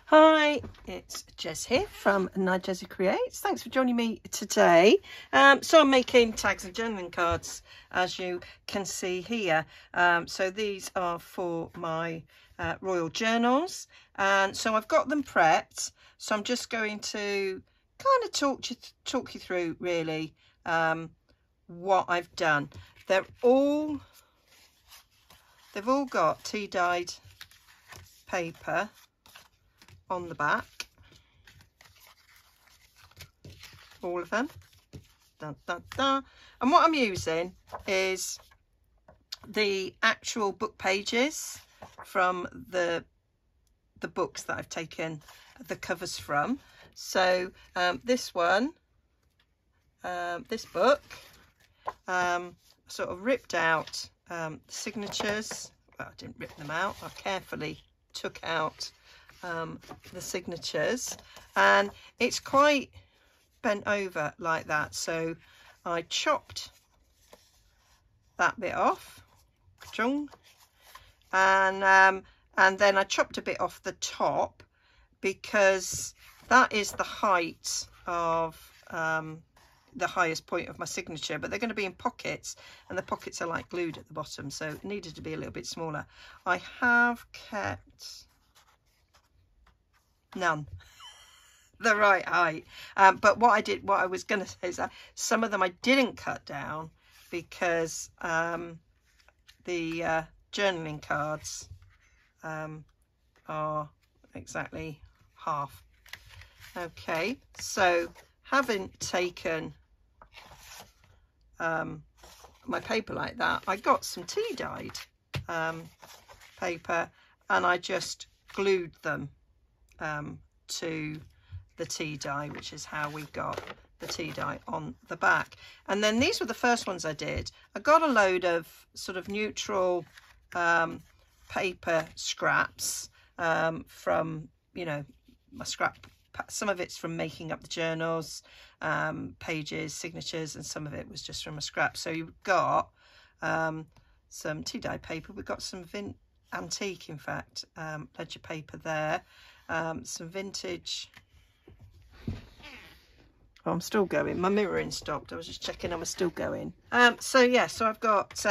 Hi, it's Jez here from Nigezza Creates. Thanks for joining me today. So I'm making tags and journaling cards, as you can see here. So these are for my royal journals, and so I've got them prepped. So I'm just going to kind of talk you through really what I've done. They've all got tea dyed paper on the back, all of them. Dun, dun, dun. And what I'm using is the actual book pages from the books that I've taken the covers from. So this one, this book, sort of ripped out the signatures. Well, I didn't rip them out, I carefully took out the signatures, and it's quite bent over like that, so I chopped that bit off, and then I chopped a bit off the top because that is the height of the highest point of my signature, but they're going to be in pockets, and the pockets are like glued at the bottom, so it needed to be a little bit smaller. I have kept none the right height, but what I was going to say is that some of them I didn't cut down because the journaling cards are exactly half. Okay, so having taken my paper like that, I got some tea dyed paper, and I just glued them to the tea dye, which is how we got the tea dye on the back. And then these were the first ones I did. I got a load of sort of neutral paper scraps from, you know, my scrap. Some of it's from making up the journals, pages, signatures, and some of it was just from a scrap. So you've got some tea dye paper. We've got some antique, in fact, ledger paper there. Some vintage. Oh, I'm still going. My mirroring stopped. I was just checking I was still going. So yeah, so I've got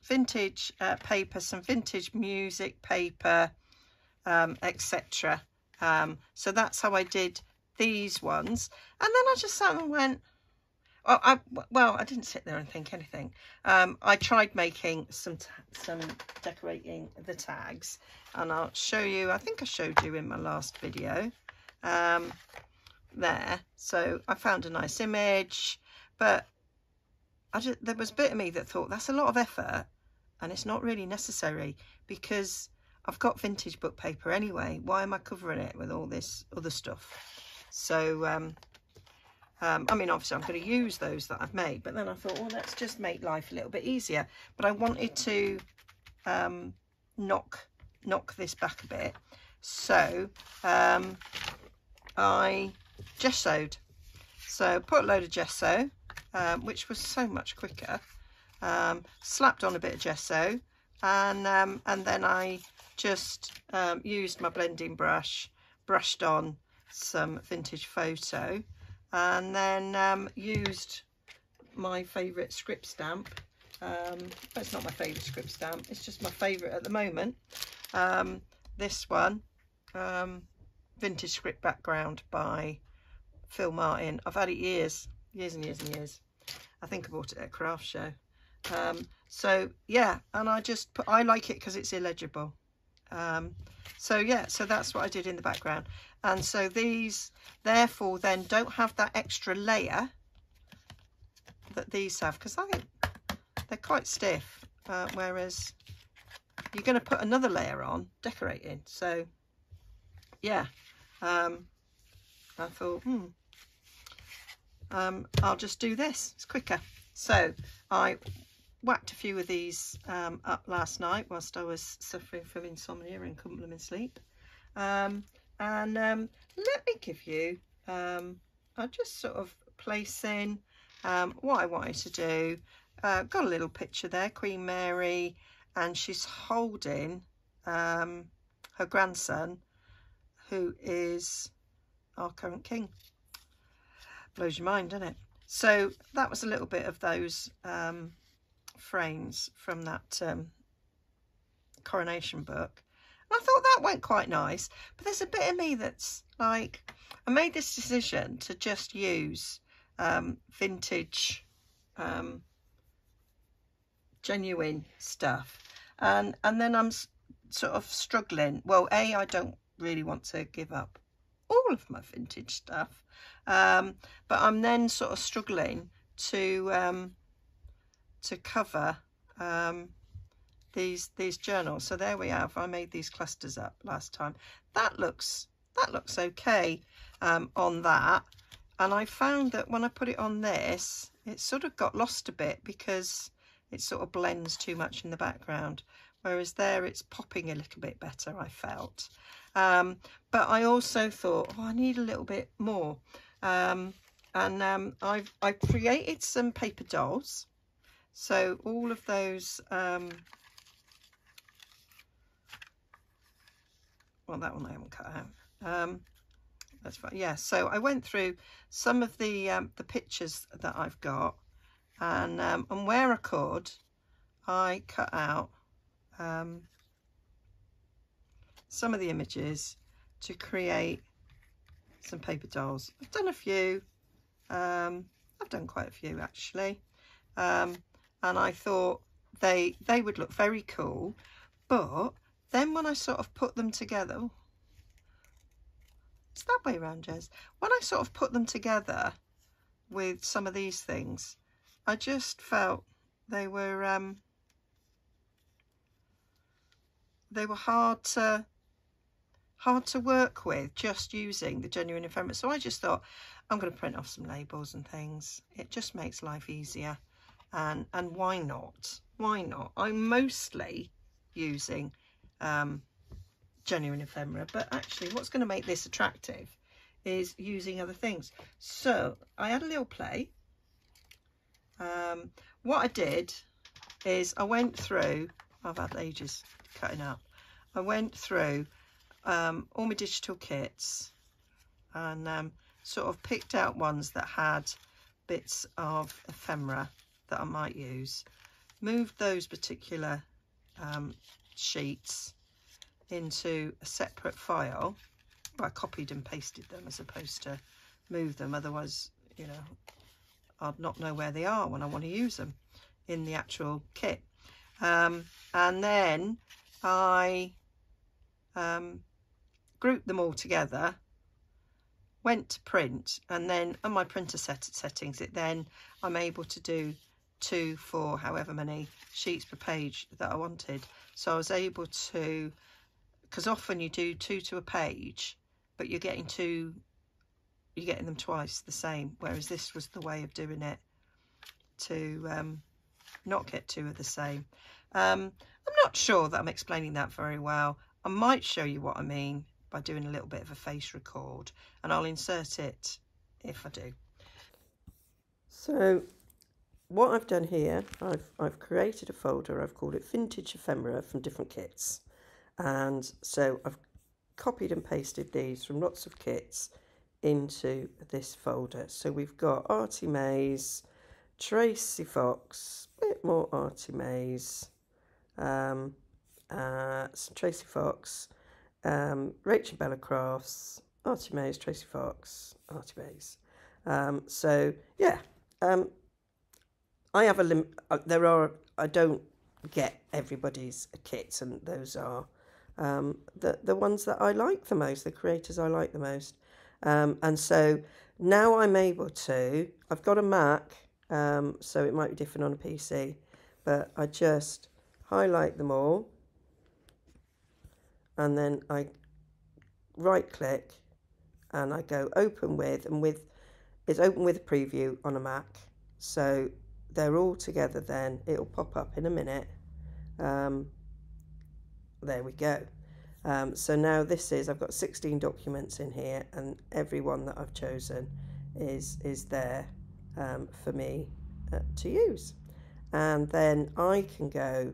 vintage paper, some vintage music paper, etc. So that's how I did these ones. And then I just sat and went, oh, well, I didn't sit there and think anything. I tried making some decorating the tags, and I'll show you. I think I showed you in my last video there. So I found a nice image, but there was a bit of me that thought that's a lot of effort, and it's not really necessary because I've got vintage book paper anyway. Why am I covering it with all this other stuff? So I mean, obviously I'm going to use those that I've made, but then I thought, well, let's just make life a little bit easier. But I wanted to knock this back a bit, so I gessoed. So put a load of gesso, which was so much quicker, slapped on a bit of gesso, and then I just used my blending brush, brushed on some vintage photo, and then used my favourite script stamp. It's not my favourite script stamp, it's just my favourite at the moment. This one, Vintage Script Background by Phil Martin. I've had it years and years. I think I bought it at a craft show. So yeah, and I like it because it's illegible. So yeah, so that's what I did in the background. And so these therefore then don't have that extra layer that these have, because I think they're quite stiff, whereas you're going to put another layer on decorating. So yeah, I thought I'll just do this, it's quicker. So I whacked a few of these up last night whilst I was suffering from insomnia and couldn't blooming sleep. And let me give you, I'll just sort of place in what I wanted to do. Got a little picture there, Queen Mary, and she's holding her grandson, who is our current king. Blows your mind, doesn't it? So that was a little bit of those frames from that coronation book. And I thought that went quite nice, but there's a bit of me that's like, I made this decision to just use vintage genuine stuff, and then I'm sort of struggling. Well, I don't really want to give up all of my vintage stuff, but I'm then sort of struggling to cover these journals. So there we have. I made these clusters up last time. That looks okay on that, and I found that when I put it on this, it sort of got lost a bit because it sort of blends too much in the background, whereas there it's popping a little bit better, I felt. But I also thought, oh, I need a little bit more, and I've created some paper dolls. So all of those, well, that one I haven't cut out. That's fine. Yeah, so I went through some of the pictures that I've got, and where I could, I cut out some of the images to create some paper dolls. I've done a few. I've done quite a few actually, and I thought they would look very cool. But then when I sort of put them together, oh, it's that way around, Jez. When I sort of put them together with some of these things, I just felt they were hard to work with just using the genuine ephemera. So I just thought, I'm going to print off some labels and things. It just makes life easier, and why not? Why not? I'm mostly using genuine ephemera, but actually what's going to make this attractive is using other things. So I had a little play. What I did is I went through, I've had ages cutting up, I went through all my digital kits and sort of picked out ones that had bits of ephemera that I might use, moved those particular sheets into a separate file. Well, I copied and pasted them as opposed to move them, otherwise, you know, I'd not know where they are when I want to use them in the actual kit. And then I grouped them all together, went to print, and then on my printer settings, I'm able to do 2, 4, however many sheets per page that I wanted. So I was able to, because often you do 2 to a page, but you're getting them twice the same, whereas this was the way of doing it to not get 2 of the same. I'm not sure that I'm explaining that very well. I might show you what I mean by doing a little bit of a face record, and I'll insert it if I do. So what I've done here, I've created a folder. I've called it Vintage Ephemera from different kits, and so I've copied and pasted these from lots of kits into this folder. So we've got Artie Mays, Tracy Fox, a bit more Artie Mays, some Tracy Fox, Rachel Bella Crafts, Artie Mays, Tracy Fox, Artie Mays. So yeah, I have a limit. I don't get everybody's kits, and those are the ones that I like the most, the creators I like the most. And so now I'm able to, I've got a Mac, so it might be different on a PC, but I just highlight them all, and then I right click and I go open with, and it's open with a preview on a Mac, so they're all together. Then it'll pop up in a minute. There we go. So now I've got 16 documents in here, and every one that I've chosen is there for me to use. And then I can go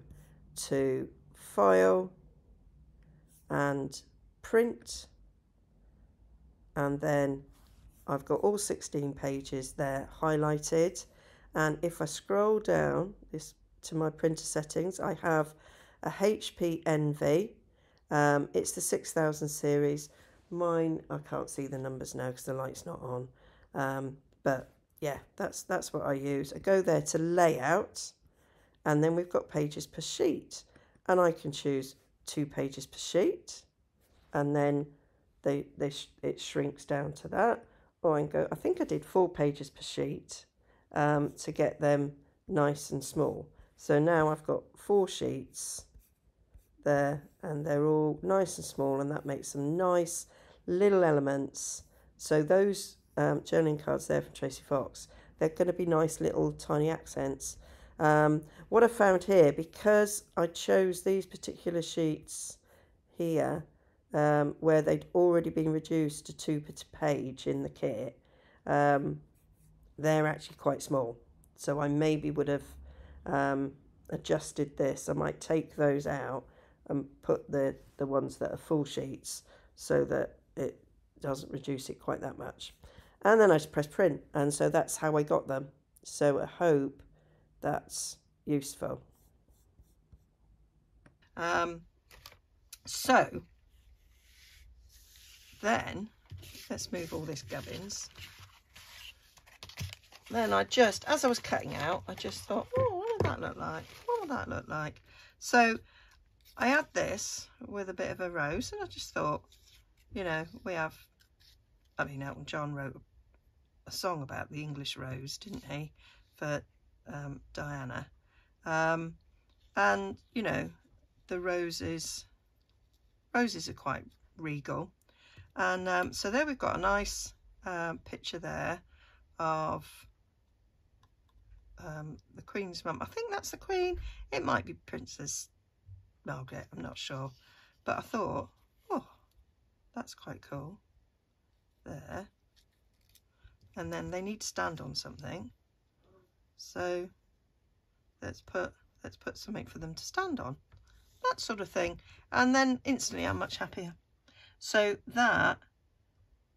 to File and Print and then I've got all 16 pages there highlighted. And if I scroll down this to my printer settings, I have a HP Envy. It's the 6000 series. Mine, I can't see the numbers now because the light's not on. But yeah, that's what I use. I go there to layout, and then we've got pages per sheet, and I can choose 2 pages per sheet, and then it shrinks down to that. Or I can go, I think I did 4 pages per sheet to get them nice and small. So now I've got 4 sheets there, and they're all nice and small, and that makes some nice little elements. So those journaling cards there from Tracy Fox, they're going to be nice little tiny accents. What I found here, because I chose these particular sheets here, where they'd already been reduced to 2 per page in the kit, they're actually quite small. So I maybe would have adjusted this. I might take those out and put the ones that are full sheets so that it doesn't reduce it quite that much. And then I just press print, and so that's how I got them. So I hope that's useful. So then let's move all this gubbins. Then I just, as I was cutting out, I just thought, oh, what would that look like? What would that look like? So I had this with a bit of a rose, and I just thought, you know, we have, I mean, Elton John wrote a song about the English rose, didn't he, for Diana. And, you know, the roses are quite regal. And so there we've got a nice picture there of the Queen's mum. I think that's the Queen. It might be Princess Margaret, I'm not sure. But I thought, oh, that's quite cool. There. And then they need to stand on something. So let's put something for them to stand on. That sort of thing. And then instantly I'm much happier. So that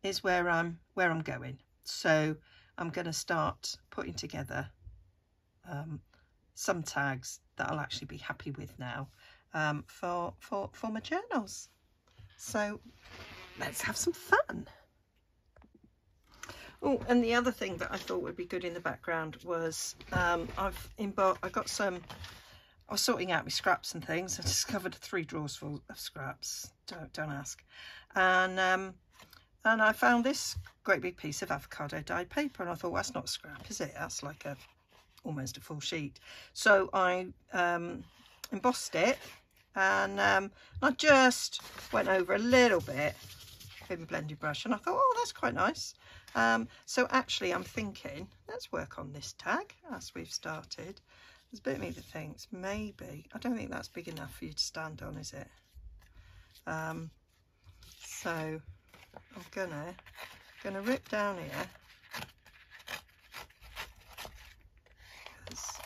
is where I'm going. So I'm going to start putting together some tags that I'll actually be happy with now for my journals. So let's have some fun. Oh, and the other thing that I thought would be good in the background was I was sorting out my scraps and things. I discovered 3 drawers full of scraps. Don't ask. And I found this great big piece of avocado dyed paper, and I thought, well, that's not a scrap, is it? That's like almost a full sheet. So I embossed it, and I just went over a little bit with my blending brush, and I thought, oh, that's quite nice. So actually I'm thinking, let's work on this tag as we've started. There's a bit of me that thinks maybe, I don't think that's big enough for you to stand on, is it? So I'm gonna rip down here, because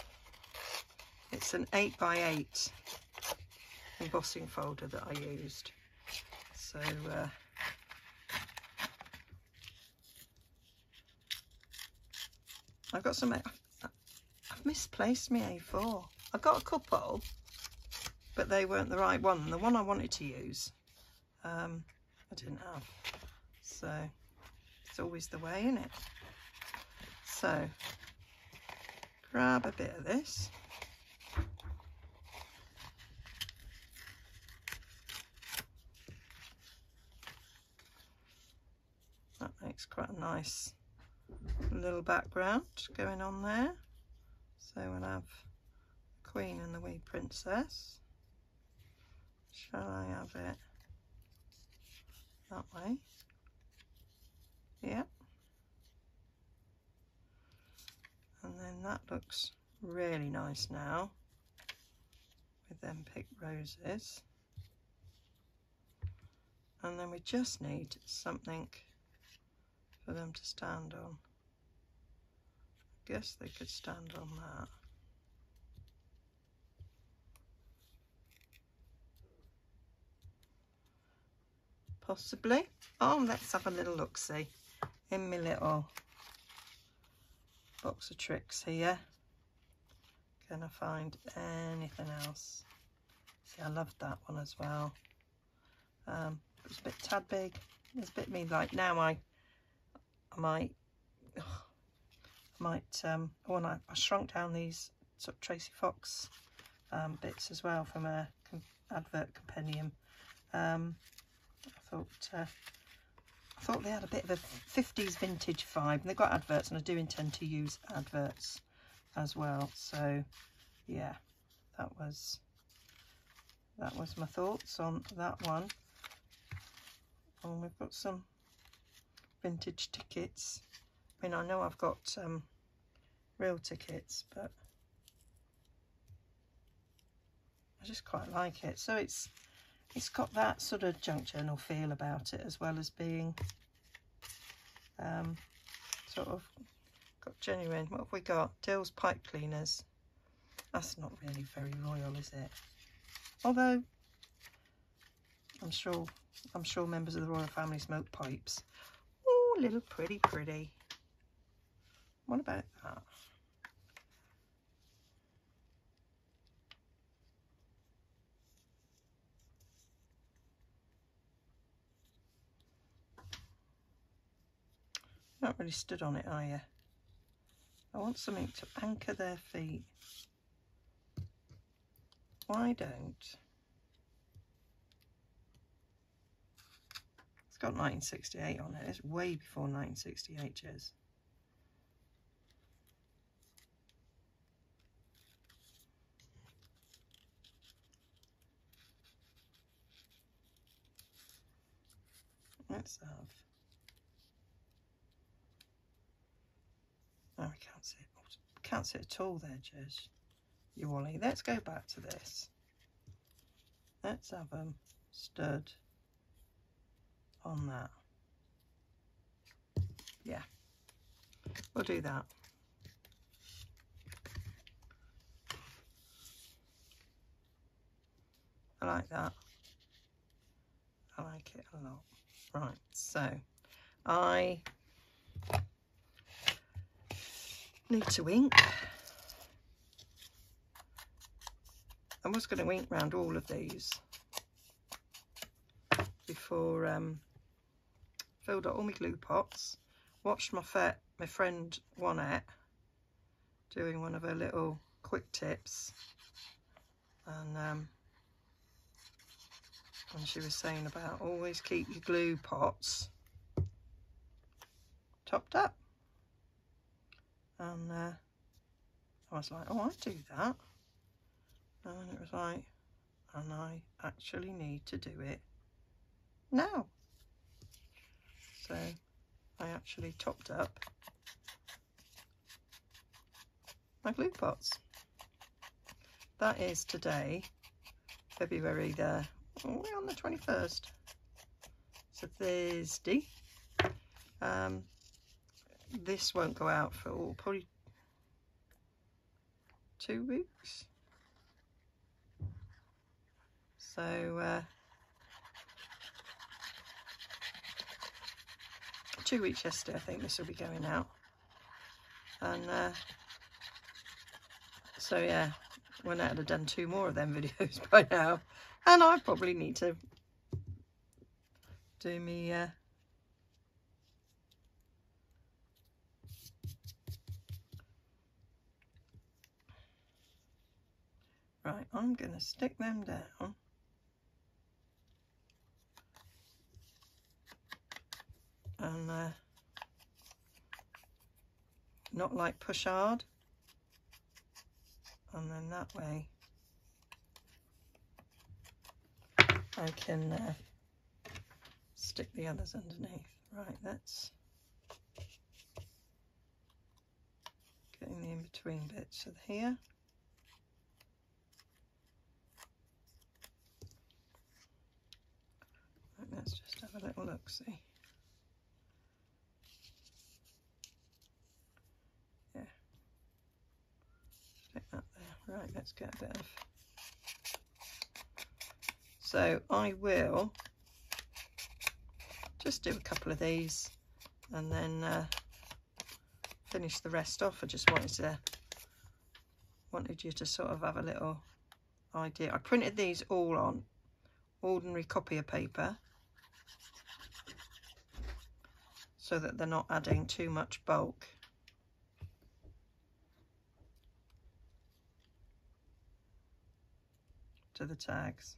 it's an 8x8 embossing folder that I used. So I've got some, I've misplaced my A4. I got a couple, but they weren't the right one. The one I wanted to use, I didn't have. So it's always the way, isn't it? So grab a bit of this. That makes quite a nice little background going on there. So we'll have the Queen and the wee princess. Shall I have it that way? Yep. And then that looks really nice now with them pink roses. And then we just need something for them to stand on. I guess they could stand on that. possibly. Oh, let's have a little look-see in my little box of tricks here. Can I find anything else? See, I loved that one as well. It was a bit tad big. It's a bit me like now. I might. When I shrunk down these sort of Tracy Fox bits as well from a advert compendium. I thought they had a bit of a 50s vintage vibe, and they've got adverts, and I do intend to use adverts as well. So yeah, that was my thoughts on that one. And we've got some vintage tickets. I mean, I know I've got real tickets, but I just quite like it. So it's got that sort of junk journal feel about it, as well as being sort of got genuine. What have we got? Dill's pipe cleaners. That's not really very royal, is it? Although I'm sure members of the royal family smoke pipes. Oh, little pretty. What about that? Not really stood on it, are you? I want something to anchor their feet. Why don't? It's got 1968 on it. It's way before 1968, Jez. Let's have. Oh, we can't see it. Can't see it at all there, Jez. You Wally. Let's go back to this. Let's have them stood on that. Yeah, we'll do that. I like that. I like it a lot. Right, so I need to ink. I was going to ink round all of these before filled up all my glue pots. Watched my friend Juanette doing one of her little quick tips, and she was saying about always keep your glue pots topped up, and I was like, oh, I do that, and it was like, and I actually need to do it now. So I actually topped up my glue pots. That is today, February the, we're on the 21st, so Thursday. This won't go out for probably 2 weeks. So 2 weeks yesterday, I think this will be going out. And so yeah, Juanette would have done 2 more of them videos by now, and I probably need to do me right, I'm gonna stick them down. And not like push hard, and then that way I can stick the others underneath. Right, that's getting the in-between bits of here. Right, let's just have a little look, see. Yeah, stick that there. Right, let's get a bit of. So I will just do a couple of these and then finish the rest off. I just wanted you to sort of have a little idea. I printed these all on ordinary copier paper so that they're not adding too much bulk. To the tags.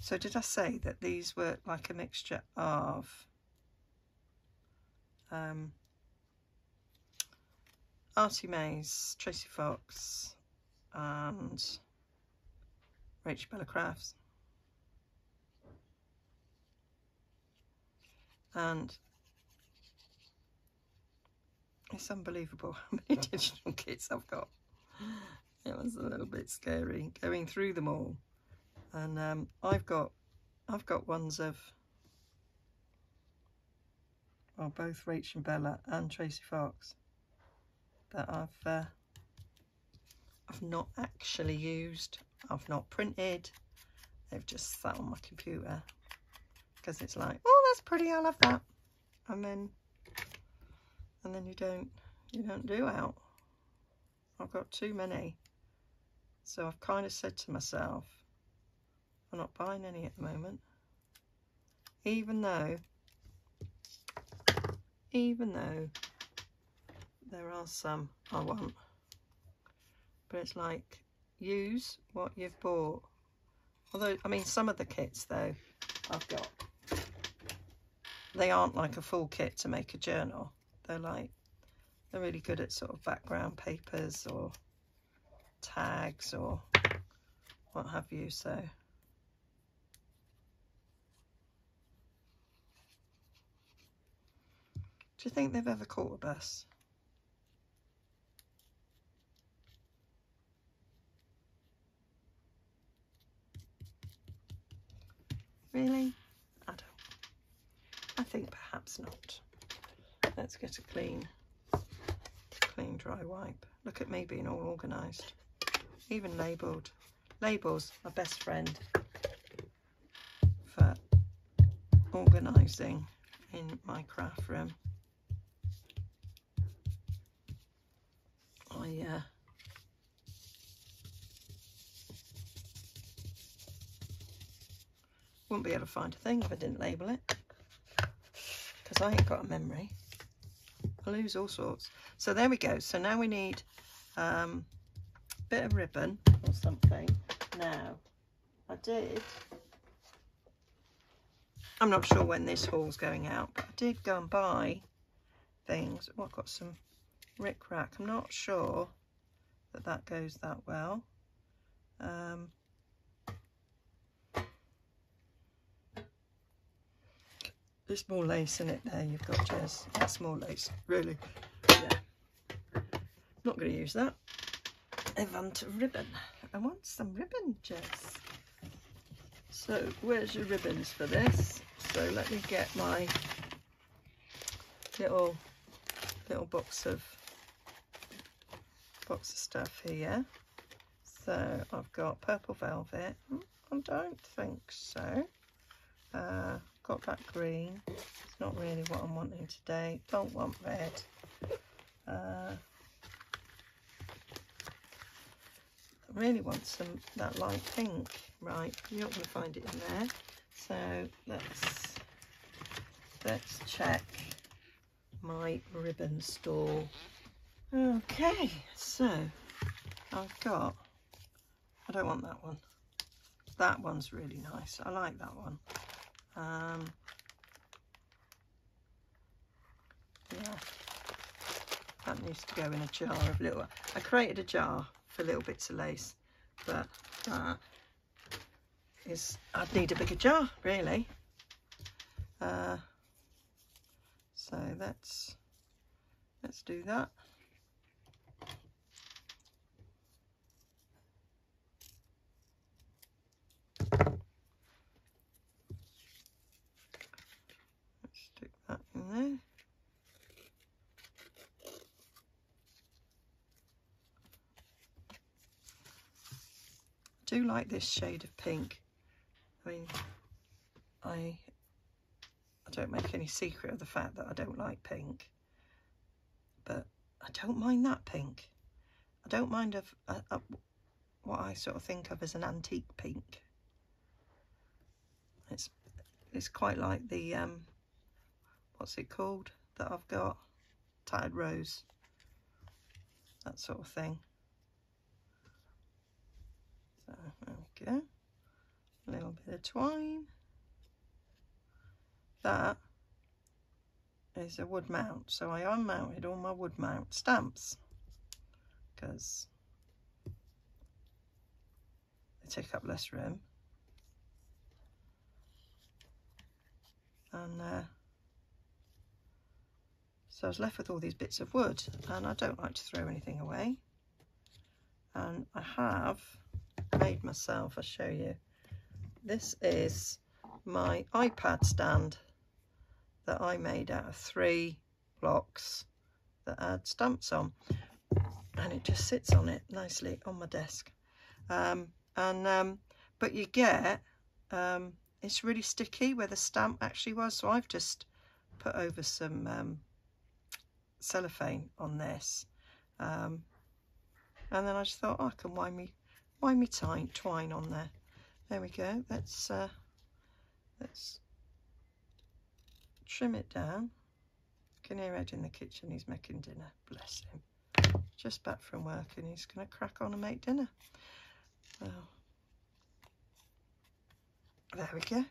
So did I say that these were like a mixture of Artie Mays, Tracy Fox and Rachel Bella Crafts, and it's unbelievable how many digital kits I've got. It was a little bit scary going through them all, and I've got ones of both Rachel Bella and Tracy Fox that I've not actually used. I've not printed. They've just sat on my computer because it's like, oh, that's pretty, I'll have that, and then you don't do out. I've got too many, so I've kind of said to myself, I'm not buying any at the moment, even though there are some I want. But it's like, use what you've bought. Although, I mean, some of the kits though I've got, they aren't like a full kit to make a journal. They're really good at sort of background papers or tags or what have you. So do you think they've ever caught a bus? Really? I don't. I think perhaps not. Let's get a clean dry wipe. Look at me being all organised. Even labelled. Labels are best friend for organising in my craft room. I wouldn't be able to find a thing if I didn't label it, because I ain't got a memory. I lose all sorts. So there we go. So now we need a bit of ribbon or something. Now, I'm not sure when this haul's going out, but I did go and buy things. Oh, I've got some rickrack. I'm not sure that goes that well. There's more lace in it there. You've got Jess. That's more lace, really. Yeah. Not going to use that. I want ribbon. I want some ribbon, Jess. So where's your ribbons for this? So let me get my little box of stuff here. So I've got purple velvet. I don't think so. Got that green. It's not really what I'm wanting today. Don't want red. I really want that light pink. Right, you're not going to find it in there. So let's check my ribbon store. Okay, so I've got, I don't want that one. That one's really nice. I like that one. Yeah, that needs to go in a jar of little. I created a jar for little bits of lace, but I'd need a bigger jar, really. So let's do that. Stick that in there. I do like this shade of pink. mean, I don't make any secret of the fact that I don't like pink, but I don't mind that pink. I don't mind what I sort of think of as an antique pink. It's quite like the what's it called that I've got, tattered rose, that sort of thing. So there we go, a little bit of twine. That is a wood mount, so I unmounted all my wood mount stamps because they take up less room. And so I was left with all these bits of wood, and I don't like to throw anything away. And I have made myself, I'll show you, this is my iPad stand that I made out of 3 blocks that had stamps on, and it just sits on it nicely on my desk. But you get it's really sticky where the stamp actually was, so I've just put over some cellophane on this, and then I just thought, oh, I can wind me twine on there. There we go. Let's trim it down. I can hear Ed in the kitchen, he's making dinner, bless him. Just back from work and he's going to crack on and make dinner. Oh. There we go.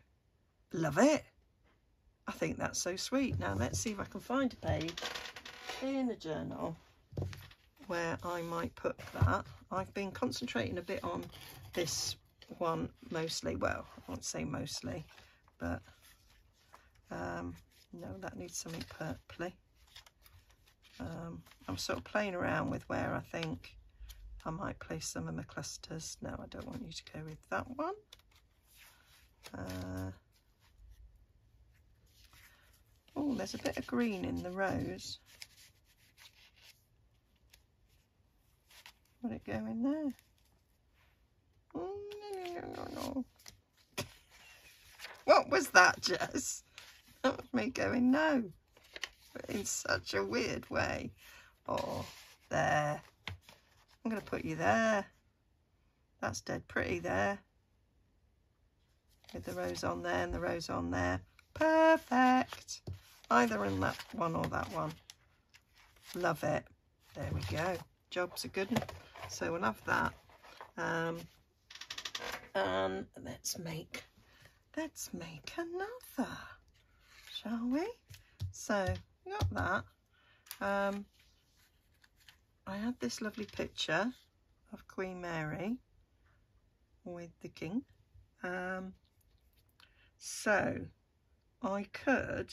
Love it. I think that's so sweet. Now let's see if I can find a page in the journal where I might put that. I've been concentrating a bit on this one mostly. Well, I won't say mostly, but no, that needs something purpley. I'm sort of playing around with where I think I might place some of my clusters. No, I don't want you to go with that one. Oh, there's a bit of green in the rose. Will it go in there? Oh, no. What was that, Jess? That was me going no, but in such a weird way. Oh, there. I'm going to put you there. That's dead pretty there. With the rose on there and the rose on there. Perfect. Either in that one or that one. Love it. There we go. Job's a good one. So we'll have that. And let's make another, shall we? So we got that. I had this lovely picture of Queen Mary with the king. So I could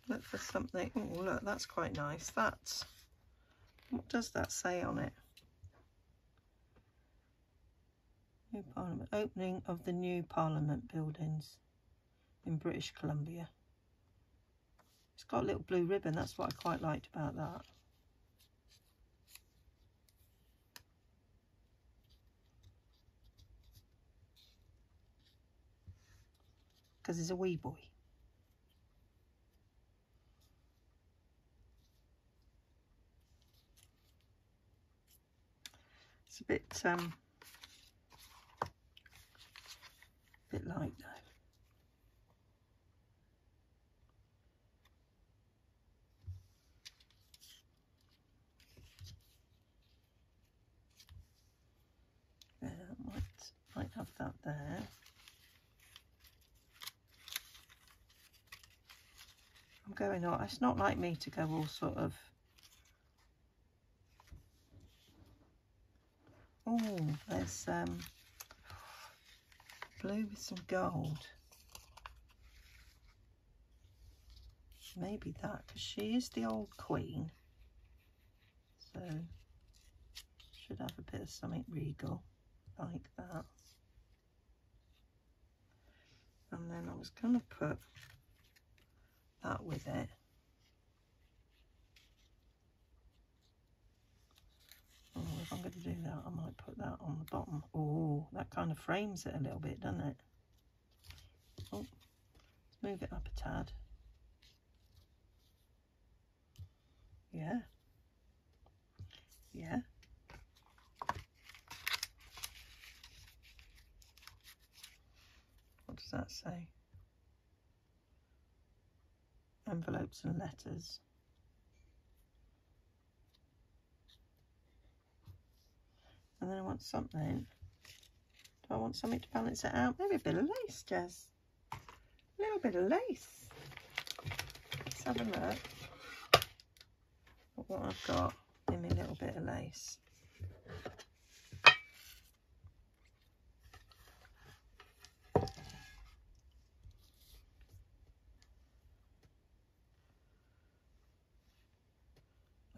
look for something. Oh, look, that's quite nice. That's, what does that say on it? New Parliament, opening of the new Parliament buildings in British Columbia. It's got a little blue ribbon. That's what I quite liked about that. Because he's a wee boy. It's a bit light though. Yeah, might have that there. I'm going on. It's not like me to go all sort of. Oh, there's blue with some gold. Maybe that, because she is the old queen. So should have a bit of something regal like that. And then I was going to put that with it. Oh, if I'm going to do that, I might kind of frames it a little bit, doesn't it? Oh, let's move it up a tad. Yeah. Yeah. What does that say? Envelopes and letters. And then I want something. Do I want something to balance it out? Maybe a bit of lace, Jess. A little bit of lace. Let's have a look at what I've got in my little bit of lace. I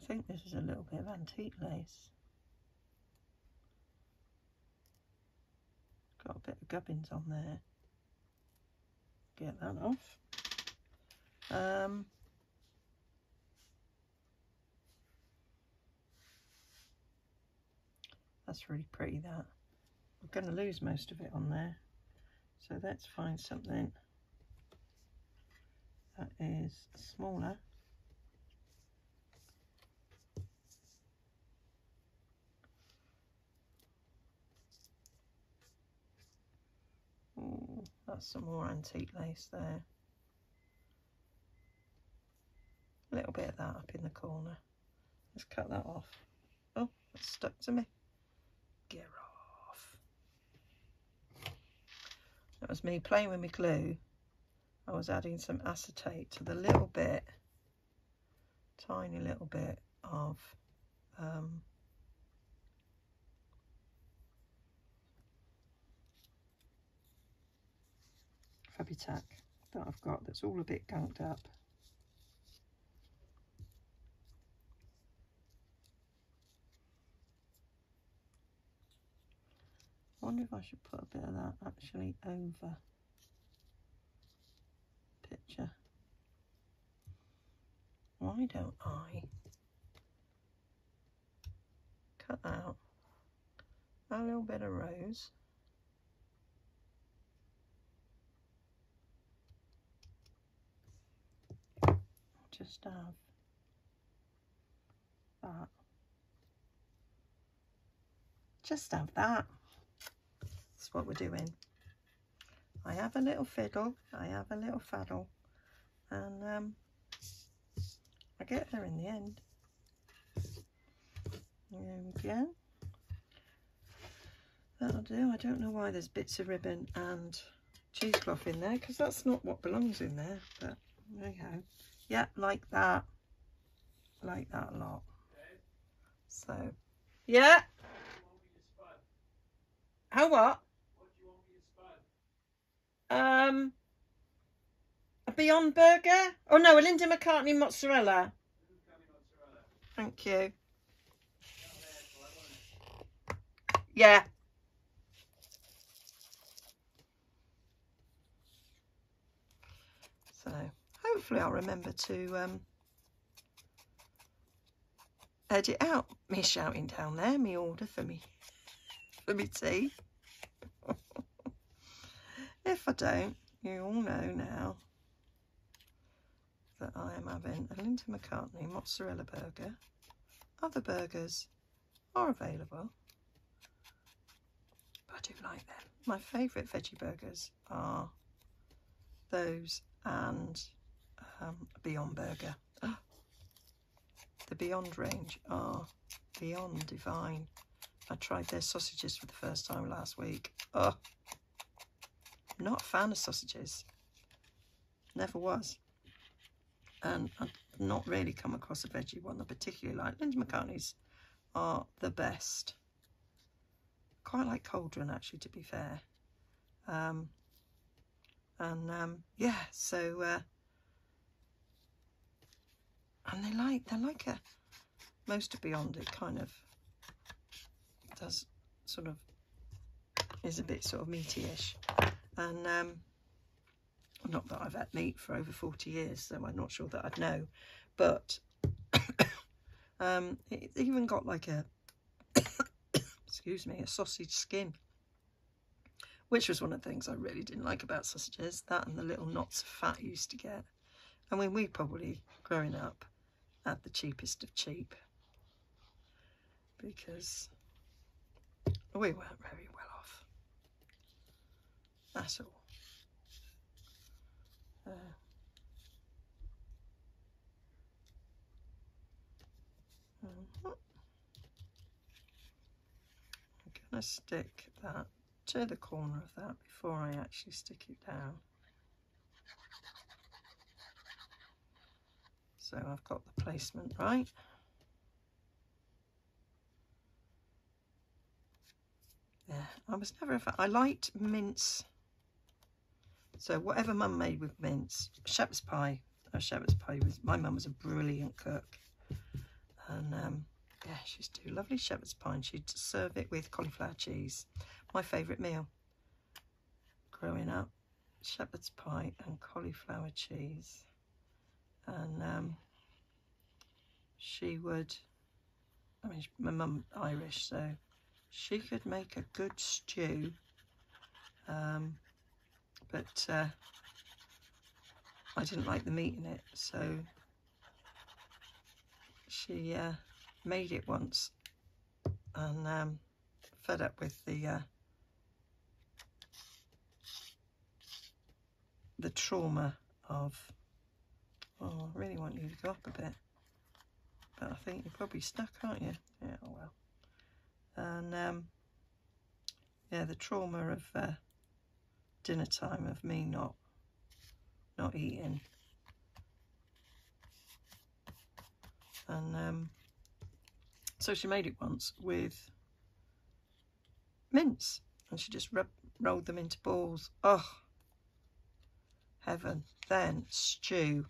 think this is a little bit of antique lace. Got a bit of gubbins on there. Get that off. That's really pretty, that. I'm going to lose most of it on there. So let's find something that is smaller. Ooh, that's some more antique lace there. A little bit of that up in the corner. Let's cut that off. Oh, it's stuck to me. Get off. That was me playing with my glue. I was adding some acetate to the little bit, tiny little bit of Fabitac that I've got that's all a bit gunked up. I wonder if I should put a bit of that actually over the picture. Why don't I cut out a little bit of rose, just have that, just have that. That's what we're doing. I have a little fiddle, I have a little faddle, and I get there in the end. There we go. That'll do. I don't know why there's bits of ribbon and cheesecloth in there, because that's not what belongs in there, but there you go. Yeah, like that a lot. So yeah. How what? A Beyond Burger? Oh no, a Linda McCartney mozzarella. Thank you. Yeah. So hopefully I'll remember to edit out me shouting down there, me order for me tea. If I don't, you all know now that I am having a Linda McCartney mozzarella burger. Other burgers are available, but I do like them. My favourite veggie burgers are those and Beyond Burger. The Beyond range are beyond divine. I tried their sausages for the first time last week. Oh, I'm not a fan of sausages. Never was. And I've not really come across a veggie one I particularly like. Linda McCartney's are the best. Quite like Cauldron, actually, to be fair. Yeah, so and they're like a, most of Beyond, it kind of does sort of, is a bit sort of meaty-ish, and not that I've had meat for over 40 years, so I'm not sure that I'd know, but it even got like a excuse me, a sausage skin which was one of the things I really didn't like about sausages, that and the little knots of fat you used to get. I mean, we probably, growing up, had the cheapest of cheap, because we weren't very well off at all. I'm going to stick that to the corner of that before I actually stick it down. So I've got the placement right. Yeah, I was never a fan. I liked mince. So whatever Mum made with mince, shepherd's pie. Shepherd's pie was, my mum was a brilliant cook, and yeah, she used to do lovely shepherd's pie, and she'd serve it with cauliflower cheese. My favourite meal growing up, shepherd's pie and cauliflower cheese. And she would, I mean, my mum Irish, so she could make a good stew, but I didn't like the meat in it, so she made it once, and fed up with the trauma of, oh, I really want you to go up a bit, but I think you're probably stuck, aren't you? Yeah, oh well. And yeah, the trauma of dinner time, of me not eating, and so she made it once with mince, and she just rolled them into balls. Oh, heaven. Then stew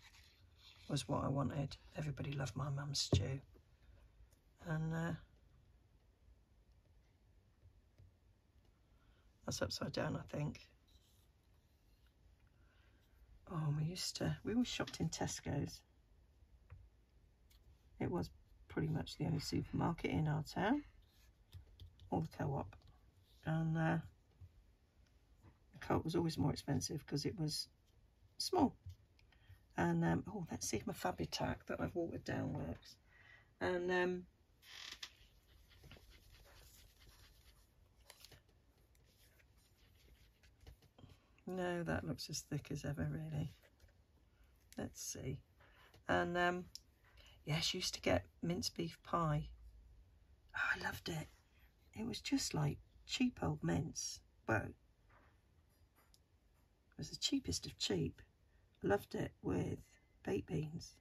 was what I wanted. Everybody loved my mum's stew, and that's upside down, I think. Oh, we always shopped in Tesco's. It was pretty much the only supermarket in our town, or the Co-op, and the Co-op was always more expensive because it was small. And oh, let's see if my Fabitac that I've watered down works. And no, that looks as thick as ever, really. Let's see. And yeah, she used to get mince beef pie. Oh, I loved it. It was just like cheap old mince. Well, it was the cheapest of cheap. Loved it with baked beans.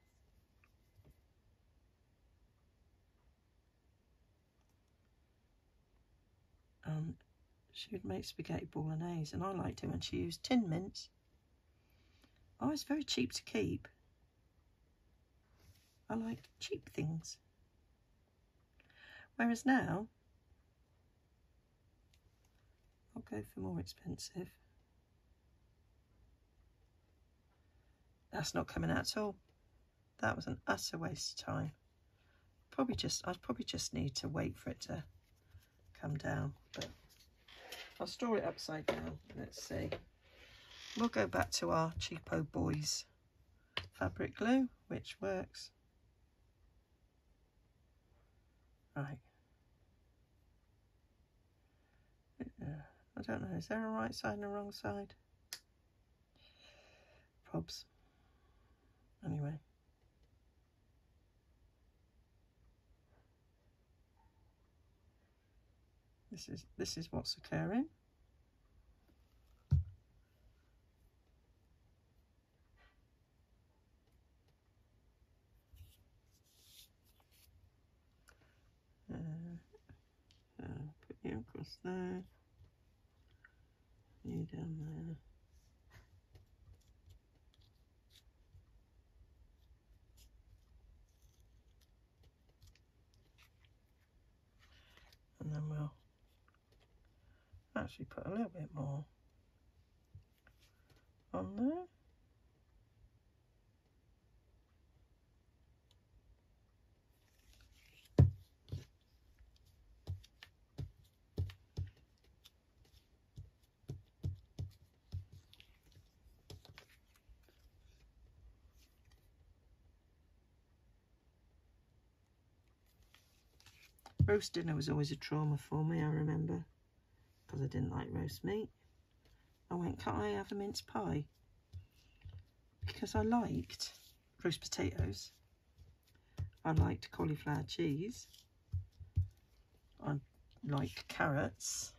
She would make spaghetti bolognese, and I liked it when she used tin mince. Oh, it's very cheap to keep. I like cheap things. Whereas now, I'll go for more expensive. That's not coming out at all. That was an utter waste of time. I'd probably just need to wait for it to come down, but I'll store it upside down. Let's see. We'll go back to our cheapo boys fabric glue, which works. Right. I don't know, is there a right side and a wrong side? Probs. Anyway. This is what's occurring. Put you across there. You down there. And then we'll actually put a little bit more on there. Roast dinner was always a trauma for me, I remember, because I didn't like roast meat. I went, can't I have a mince pie? Because I liked roast potatoes. I liked cauliflower cheese. I liked carrots.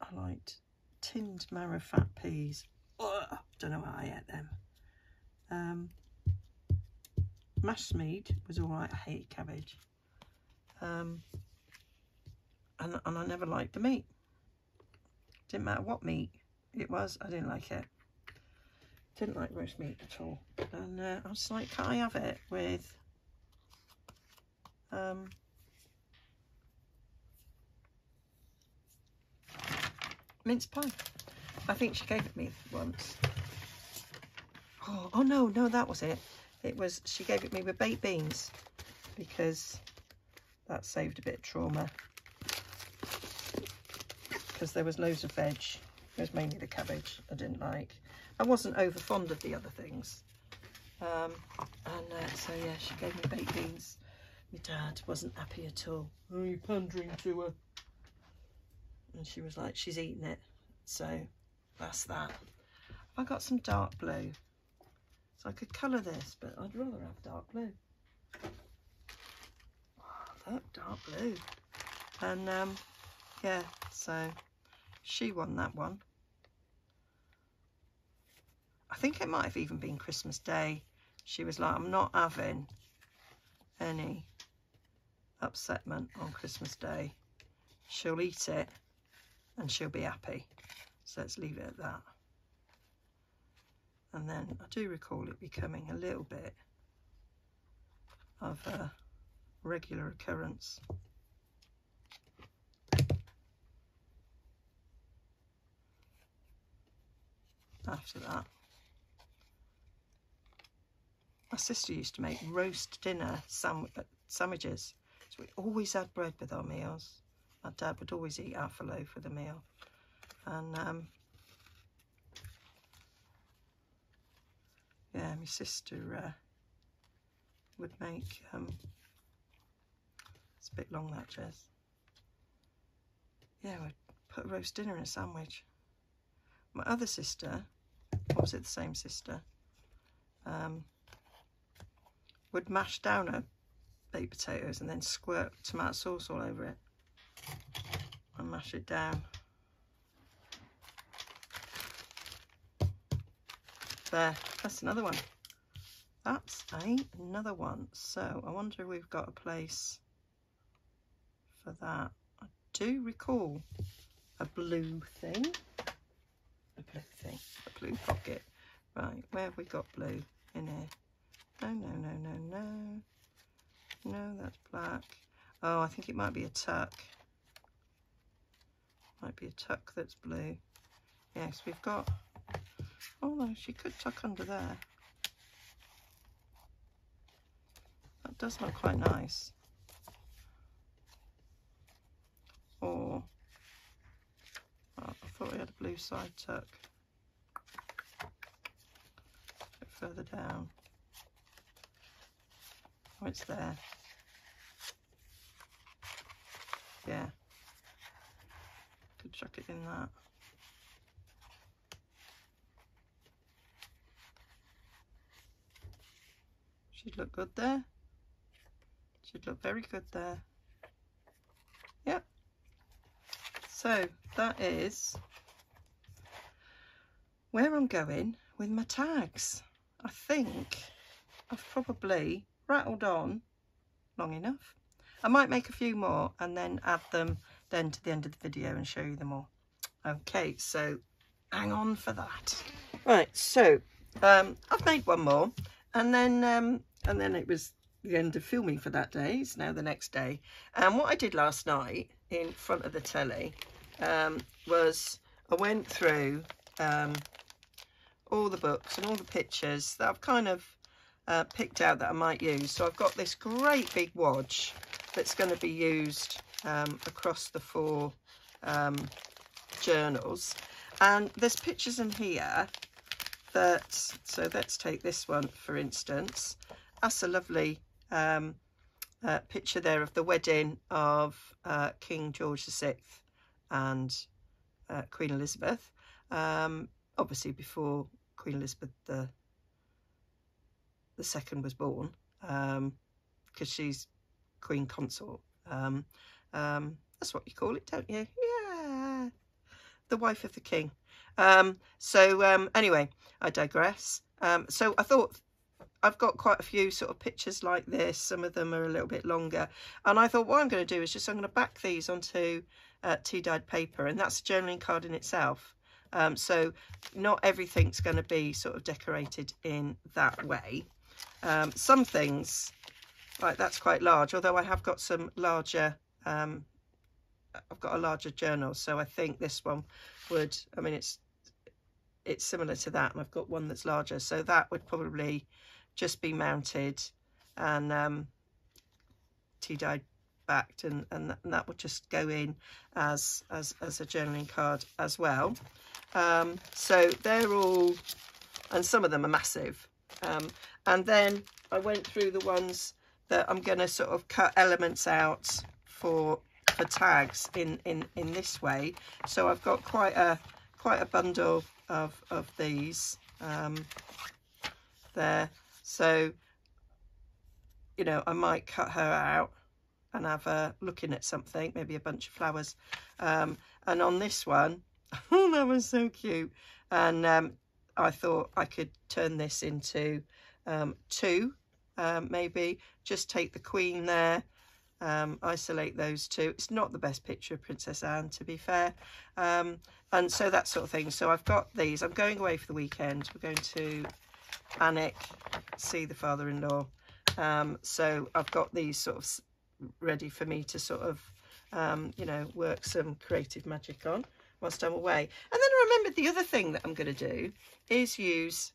I liked tinned marrow fat peas. Ugh, don't know how I ate them. Mashed meat was alright. I hated cabbage. And I never liked the meat. Didn't matter what meat it was, I didn't like it. Didn't like roast meat at all. And I was like, can't I have it with mince pie? I think she gave it me once. Oh no, that was it. It was, she gave it me with baked beans, because that saved a bit of trauma. Because there was loads of veg. It was mainly the cabbage I didn't like. I wasn't over fond of the other things. So yeah, she gave me baked beans. My dad wasn't happy at all. Oh, you pandering to her? And she was like, she's eating it. So that's that. I got some dark blue. So I could colour this, but I'd rather have dark blue. Oh, look, dark blue. And yeah, so she won that one. I think it might have even been Christmas Day. She was like, I'm not having any upsetment on Christmas Day. She'll eat it and she'll be happy. So let's leave it at that. And then I do recall it becoming a little bit of a regular occurrence. After that, my sister used to make roast dinner sandwiches. So we always had bread with our meals. My dad would always eat half a loaf with a meal. And yeah, my sister would make, it's a bit long that, Jez. Yeah, we'd put a roast dinner in a sandwich. My other sister, or was it the same sister, would mash down her baked potatoes and then squirt tomato sauce all over it and mash it down. There, that's another one. That's another one. So I wonder if we've got a place for that. I do recall a blue thing. A blue pocket. Right, where have we got blue in here? No, that's black. Oh, I think it might be a tuck. Might be a tuck that's blue. Yes, we've got, oh no, she could tuck under there. That does look quite nice. Or, oh, I thought we had a blue side tuck. A bit further down. Oh, it's there. Yeah. Could chuck it in that. She'd look good there. She'd look very good there. Yep. So that is where I'm going with my tags. I think I've probably rattled on long enough. I might make a few more and then add them then to the end of the video and show you them all. Okay, so hang on for that. Right, so I've made one more, and then it was the end of filming for that day. It's now the next day. And what I did last night in front of the telly was I went through all the books and all the pictures that I've kind of picked out that I might use. So I've got this great big wodge that's going to be used across the 4 journals, and there's pictures in here that, so let's take this one for instance. That's a lovely picture there of the wedding of King George VI and Queen Elizabeth, obviously before Queen Elizabeth the second was born, because she's Queen Consort. That's what you call it, don't you? Yeah, the wife of the king. Anyway, I digress. So I thought, I've got quite a few sort of pictures like this. Some of them are a little bit longer, and I thought what I'm going to do is I'm going to back these onto tea dyed paper, and that's a journaling card in itself. So not everything's going to be sort of decorated in that way. Some things, like that's quite large, although I have got some larger, I've got a larger journal, so I think this one would, I mean, it's similar to that, and I've got one that's larger, so that would probably just be mounted and tea dyed backed, and that would just go in as a journaling card as well. So they're all, and some of them are massive. And then I went through the ones that I'm going to sort of cut elements out for tags in this way. So I've got quite a bundle of these there. So, you know, I might cut her out and have her looking at something, maybe a bunch of flowers. And on this one, oh, that was so cute. And I thought I could turn this into two, maybe just take the Queen there, isolate those two. It's not the best picture of Princess Anne, to be fair. And so that sort of thing. So I've got these. I'm going away for the weekend. We're going to Alnwick, see the father-in-law. So I've got these sort of ready for me to sort of, you know, work some creative magic on whilst I'm away. And then I remembered the other thing that I'm going to do is use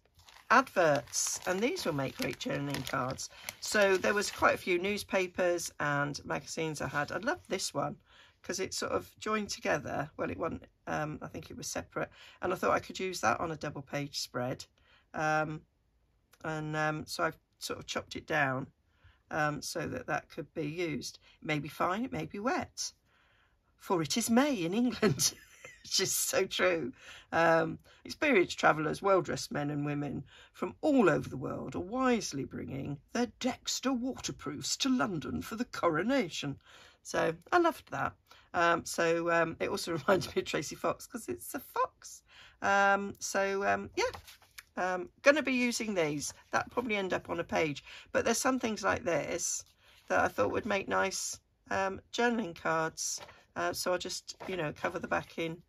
adverts, and these will make great journaling cards. So there was quite a few newspapers and magazines I had. I loved this one because it's sort of joined together. Well, it wasn't, I think it was separate, and I thought I could use that on a double page spread. So I've sort of chopped it down so that could be used. It may be fine, it may be wet, for it is May in England. It's just so true. Experienced travellers, well-dressed men and women from all over the world are wisely bringing their Dexter waterproofs to London for the coronation. So I loved that. It also reminds me of Tracy Fox because it's a fox. Yeah. Going to be using these. That'll probably end up on a page. But there's some things like this that I thought would make nice journaling cards. So I'll just, you know, cover the back in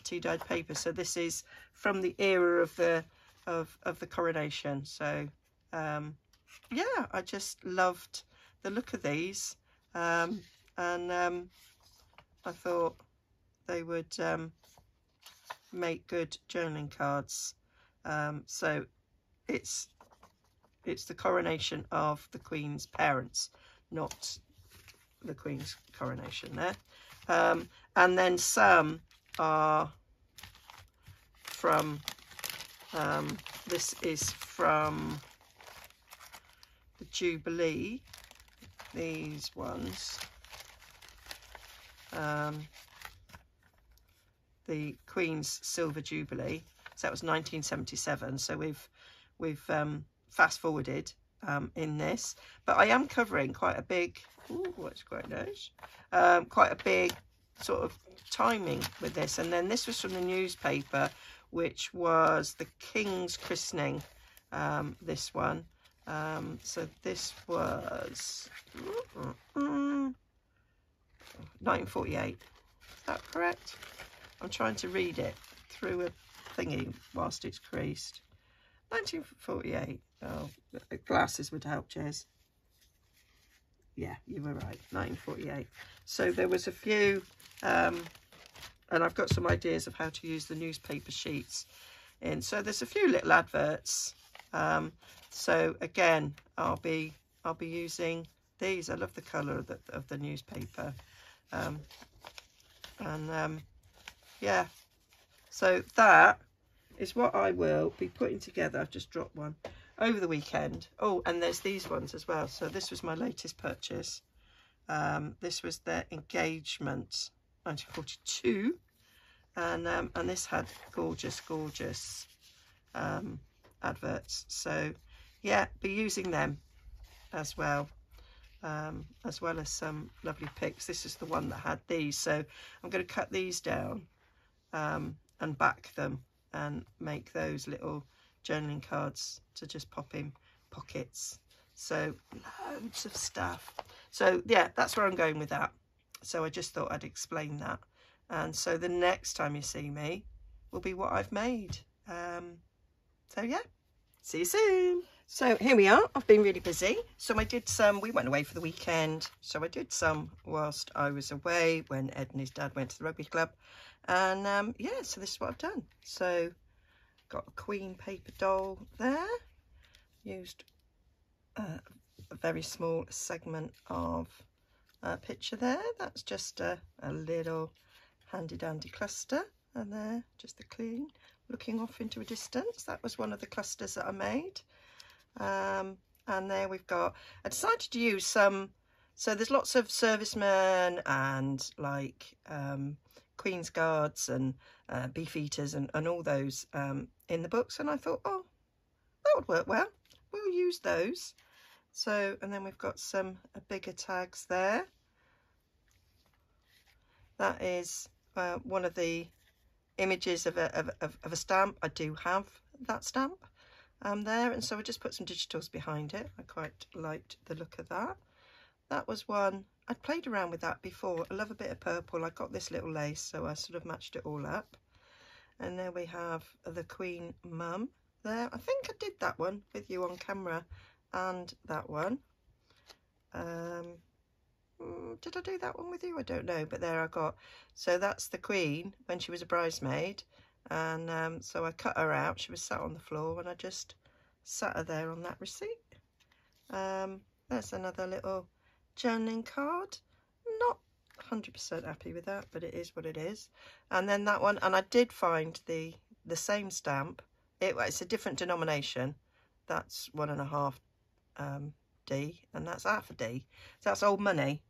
tea dyed paper. So this is from the era of the coronation. So yeah, I just loved the look of these, and I thought they would make good journaling cards. So it's the coronation of the Queen's parents, not the Queen's coronation there. And then some are from, this is from the Jubilee, these ones, the Queen's Silver Jubilee. So that was 1977. So we've fast forwarded in this, but I am covering quite a big, ooh, that's quite nice, quite a big sort of timing with this. And then this was from the newspaper, which was the King's christening, this one. So this was 1948. Is that correct? I'm trying to read it through a thingy whilst it's creased. 1948. Oh, glasses would help, Jez. Yeah, you were right. 1948. So there was a few, and I've got some ideas of how to use the newspaper sheets in. So there's a few little adverts. So again, I'll be using these. I love the colour of the newspaper, yeah. So that is what I will be putting together. I've just dropped one. over the weekend. Oh, and there's these ones as well. So this was my latest purchase. This was their engagement 1942, and this had gorgeous adverts. So yeah, be using them as well as some lovely pics. This is the one that had these, so I'm going to cut these down and back them and make those little journaling cards to just pop in pockets. So loads of stuff. So yeah, that's where I'm going with that. So I just thought I'd explain that, and so the next time you see me will be what I've made. So yeah, see you soon. So here we are. I've been really busy. So I did some, we went away for the weekend. So I did some whilst I was away when Ed and his dad went to the rugby club. And yeah, so this is what I've done. So got a Queen paper doll there. Used a very small segment of a picture there. That's just a little handy dandy cluster. And there, just the Queen looking off into a distance. That was one of the clusters that I made. And there we've got, I decided to use some, so there's lots of servicemen and like Queen's Guards and Beefeaters and all those in the books, and I thought, oh, that would work well, we'll use those. So, and then we've got some bigger tags there. That is one of the images of a stamp. I do have that stamp there, and so I just put some digitals behind it. I quite liked the look of that. That was one, I'd played around with that before. I love a bit of purple. I got this little lace, so I sort of matched it all up. And there we have the Queen Mum there. I think I did that one with you on camera, and that one. Did I do that one with you? I don't know, but there I got, so that's the Queen when she was a bridesmaid. And so I cut her out. She was sat on the floor, and I just sat her there on that receipt. There's another little journaling card. Not 100% happy with that, but it is what it is. And then that one, and I did find the same stamp. It's a different denomination. That's 1.5 D, and that's half a D. So that's old money.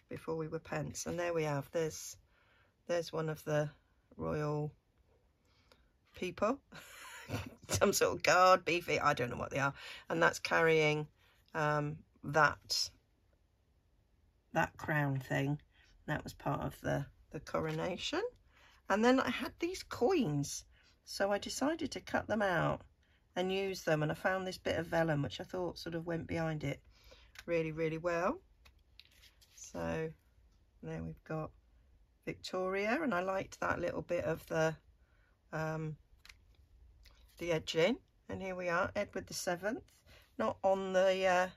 Before we were pence. And there we have. There's one of the royal people. Some sort of guard, beefy, I don't know what they are. And that's carrying that crown thing. That was part of the coronation. And then I had these coins, so I decided to cut them out and use them, and I found this bit of vellum which I thought sort of went behind it really well. So there we've got Victoria, and I liked that little bit of the edging. And here we are, Edward VII, not on the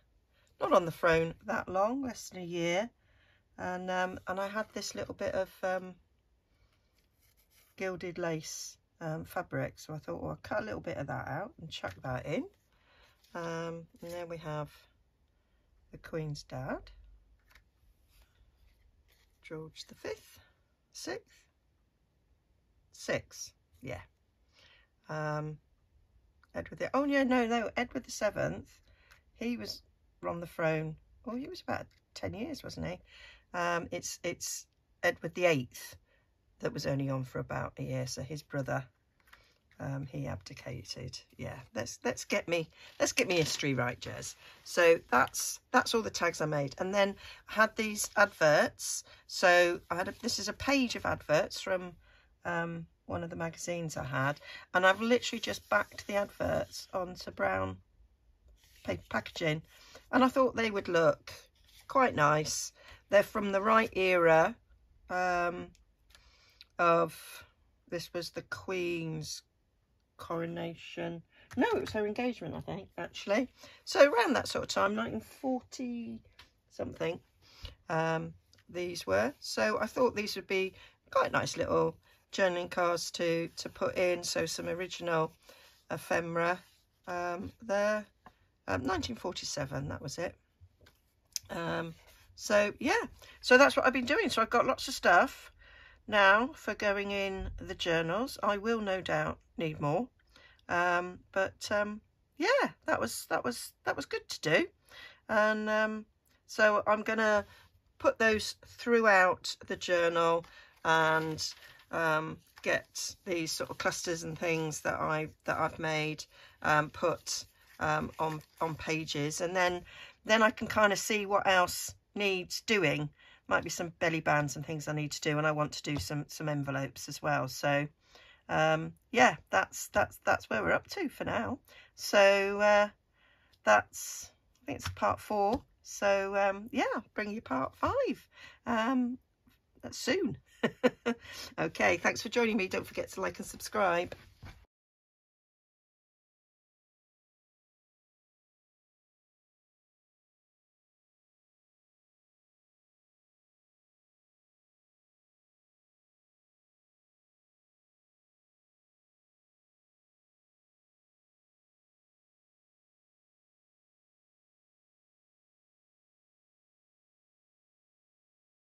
throne that long, less than a year. And I had this little bit of gilded lace fabric, so I thought, well, I'll cut a little bit of that out and chuck that in. And there we have the Queen's dad, George V, sixth, yeah. Edward oh yeah, no, Edward VII, he was on the throne, oh, he was about 10 years, wasn't he? It's Edward VIII that was only on for about a year, so his brother, he abdicated. Yeah, let's get me history right, Jez. So that's all the tags I made. And then I had these adverts. So I had this is a page of adverts from one of the magazines I had, and I've literally just backed the adverts onto brown paper packaging, and I thought they would look quite nice. They're from the right era of, this was the Queen's coronation. No, it was her engagement, I think, actually. So around that sort of time, 1940 something, these were. So I thought these would be quite nice little journaling cards to put in. So some original ephemera there. 1947, that was it. So yeah, so that's what I've been doing. So I've got lots of stuff now for going in the journals. I will no doubt need more. Yeah, that was good to do. And so I'm gonna put those throughout the journal, and get these sort of clusters and things that I've made put on pages, and then I can kind of see what else needs doing. Might be some belly bands and things I need to do, and I want to do some envelopes as well. So yeah, that's where we're up to for now. So I think it's part 4. So yeah, I'll bring you part 5 soon. Okay, thanks for joining me. Don't forget to like and subscribe.